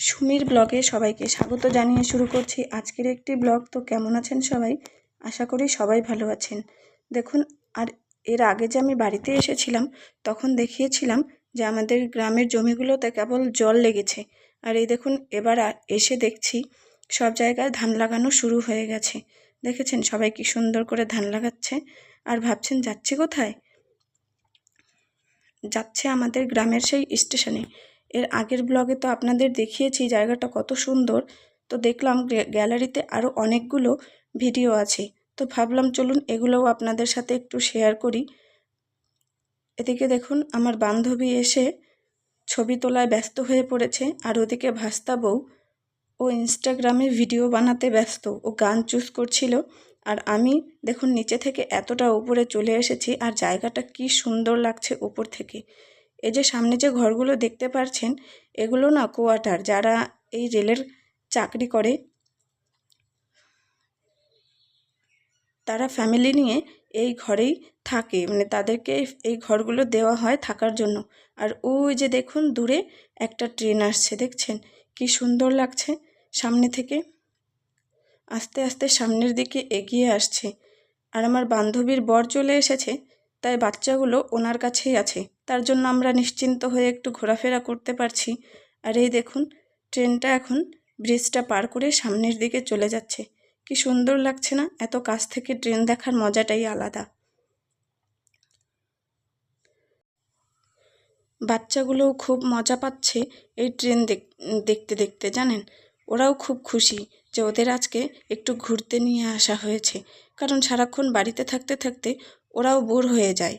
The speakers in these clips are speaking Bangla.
সুমির ব্লগে সবাইকে স্বাগত জানিয়ে শুরু করছি আজকের একটি ব্লগ। তো কেমন আছেন সবাই? আশা করি সবাই ভালো আছেন। দেখুন, আর এর আগে যে আমি বাড়িতে এসেছিলাম তখন দেখিয়েছিলাম যে আমাদের গ্রামের জমিগুলোতে কেবল জল লেগেছে। আর এই দেখুন, এবার এসে দেখছি সব জায়গায় ধান লাগানো শুরু হয়ে গেছে। দেখেছেন সবাই কি সুন্দর করে ধান লাগাচ্ছে। আর ভাবছেন যাচ্ছে কোথায়? যাচ্ছে আমাদের গ্রামের সেই স্টেশনে। এর আগের ব্লগে তো আপনাদের দেখিয়েছি জায়গাটা কত সুন্দর। তো দেখলাম গ্যালারিতে আরও অনেকগুলো ভিডিও আছে, তো ভাবলাম চলুন এগুলোও আপনাদের সাথে একটু শেয়ার করি। এদিকে দেখুন আমার বান্ধবী এসে ছবি তোলায় ব্যস্ত হয়ে পড়েছে, আর ওদিকে ভাস্তা বউ ও ইনস্টাগ্রামে ভিডিও বানাতে ব্যস্ত, ও গান চুজ করছিল। আর আমি দেখুন নিচে থেকে এতটা উপরে চলে এসেছি, আর জায়গাটা কি সুন্দর লাগছে উপর থেকে। এই যে সামনে যে ঘরগুলো দেখতে পাচ্ছেন, এগুলো না কোয়ার্টার। যারা এই রেলের চাকরি করে তারা ফ্যামিলি নিয়ে এই ঘরেই থাকে, মানে তাদেরকে এই ঘরগুলো দেওয়া হয় থাকার জন্য। আর ওই যে দেখুন দূরে একটা ট্রেন আসছে, দেখছেন কি সুন্দর লাগছে। সামনে থেকে আস্তে আস্তে সামনের দিকে এগিয়ে আসছে। আর আমার বান্ধবীর বর চলে এসেছে, তাই বাচ্চাগুলো ওনার কাছেই আছে, তার জন্য আমরা নিশ্চিন্ত হয়ে একটু ঘোরাফেরা করতে পারছি। আর এই দেখুন ট্রেনটা এখন ব্রিজটা পার করে সামনের দিকে চলে যাচ্ছে। কি সুন্দর লাগছে না? এত কাছ থেকে ট্রেন দেখার মজাটাই আলাদা। বাচ্চাগুলোও খুব মজা পাচ্ছে এই ট্রেন দেখতে দেখতে, জানেন। ওরাও খুব খুশি যে ওদের আজকে একটু ঘুরতে নিয়ে আসা হয়েছে, কারণ সারাক্ষণ বাড়িতে থাকতে থাকতে ওরাও বোর হয়ে যায়।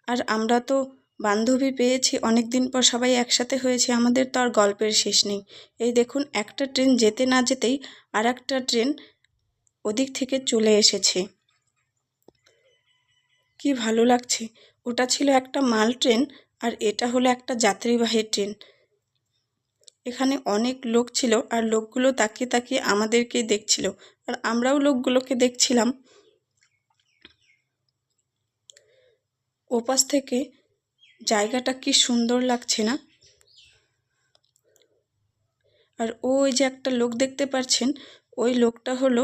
আর আমরা তো বান্ধবী পেয়েছি অনেক দিন পর, সবাই একসাথে হয়েছে, আমাদের তো আর গল্পের শেষ নেই। এই দেখুন একটা ট্রেন যেতে না যেতেই আর একটা ট্রেন ওদিক থেকে চলে এসেছে। কি ভালো লাগছে। ওটা ছিল একটা মাল ট্রেন, আর এটা হলো একটা যাত্রীবাহী ট্রেন। এখানে অনেক লোক ছিল, আর লোকগুলো তাকিয়ে তাকিয়ে আমাদেরকেই দেখছিল, আর আমরাও লোকগুলোকে দেখছিলাম। ওপাশ থেকে জায়গাটা কি সুন্দর লাগছে না? আর ওই যে একটা লোক দেখতে পাচ্ছেন, ওই লোকটা হলো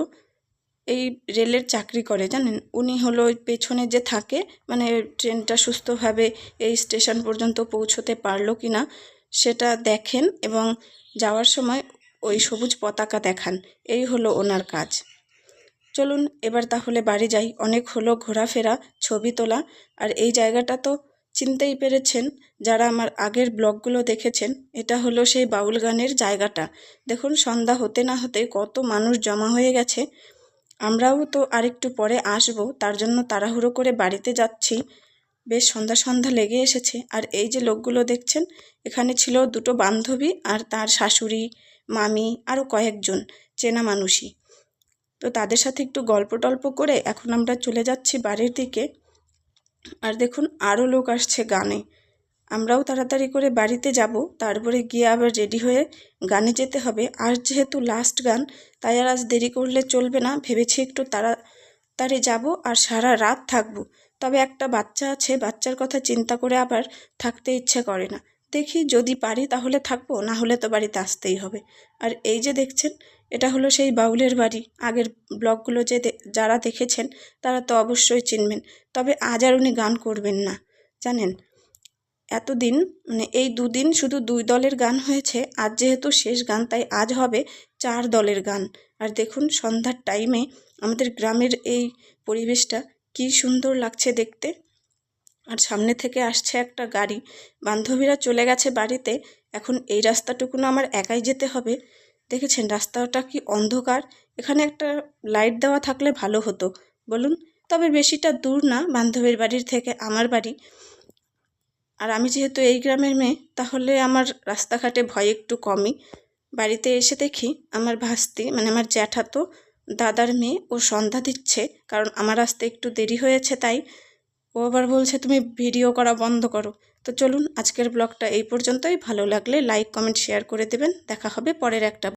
এই রেলের চাকরি করে, জানেন। উনি হলো ওই পেছনে যে থাকে, মানে ট্রেনটা সুস্থভাবে এই স্টেশন পর্যন্ত পৌঁছতে পারলো কি না সেটা দেখেন, এবং যাওয়ার সময় ওই সবুজ পতাকা দেখান। এই হলো ওনার কাজ। চলুন এবার তাহলে বাড়ি যাই, অনেক হলো ঘোরাফেরা, ছবি তোলা। আর এই জায়গাটা তো চিনতেই পেরেছেন যারা আমার আগের ব্লগগুলো দেখেছেন, এটা হলো সেই বাউল গানের জায়গাটা। দেখুন সন্ধ্যা হতে না হতে কত মানুষ জমা হয়ে গেছে। আমরাও তো আরেকটু পরে আসব, তার জন্য তাড়াহুড়ো করে বাড়িতে যাচ্ছি। বেশ সন্ধ্যা সন্ধ্যা লেগে এসেছে। আর এই যে লোকগুলো দেখছেন, এখানে ছিল দুটো বান্ধবী আর তার শাশুড়ি, মামি, আরও কয়েকজন চেনা মানুষই। তো তাদের সাথে একটু গল্প টল্প করে এখন আমরা চলে যাচ্ছি বাড়ির দিকে। আর দেখুন আরও লোক আসছে গানে। আমরাও তাড়াতাড়ি করে বাড়িতে যাব, তারপরে গিয়ে আবার রেডি হয়ে গানে যেতে হবে। আর যেহেতু লাস্ট গান, তাই আর আজ দেরি করলে চলবে না, ভেবেছি একটু তাড়াতাড়ি যাব আর সারা রাত থাকবো। তবে একটা বাচ্চা আছে, বাচ্চার কথা চিন্তা করে আবার থাকতে ইচ্ছে করে না। দেখি যদি পারি তাহলে থাকবো, না হলে তো বাড়িতে আসতেই হবে। আর এই যে দেখছেন, এটা হলো সেই বাউলের বাড়ি। আগের ব্লগগুলো যে যারা দেখেছেন তারা তো অবশ্যই চিনবেন। তবে আজ আর উনি গান করবেন না, জানেন। এতদিন মানে এই দুদিন শুধু 2 দলের গান হয়েছে, আজ যেহেতু শেষ গান তাই আজ হবে 4 দলের গান। আর দেখুন সন্ধ্যার টাইমে আমাদের গ্রামের এই পরিবেশটা কি সুন্দর লাগছে দেখতে। আর সামনে থেকে আসছে একটা গাড়ি। বান্ধবীরা চলে গেছে বাড়িতে, এখন এই রাস্তাটুকু না আমার একাই যেতে হবে। দেখেছেন রাস্তাটা কি অন্ধকার। এখানে একটা লাইট দেওয়া থাকলে ভালো হতো, বলুন। তবে বেশিটা দূর না বান্ধবীর বাড়ির থেকে আমার বাড়ি। আর আমি যেহেতু এই গ্রামের মেয়ে, তাহলে আমার রাস্তাঘাটে ভয় একটু কমই। বাড়িতে এসে দেখি আমার ভাস্তি, মানে আমার জ্যাঠাতো দাদার মেয়ে, ও সন্ধ্যা দিচ্ছে, কারণ আমার আসতে একটু দেরি হয়েছে তাই। ও আবার বলছে তুমি ভিডিও করা বন্ধ করো। তো চলুন আজকের ব্লগটা এই পর্যন্তই। ভালো লাগলে লাইক কমেন্ট শেয়ার করে দেবেন। দেখা হবে পরের একটা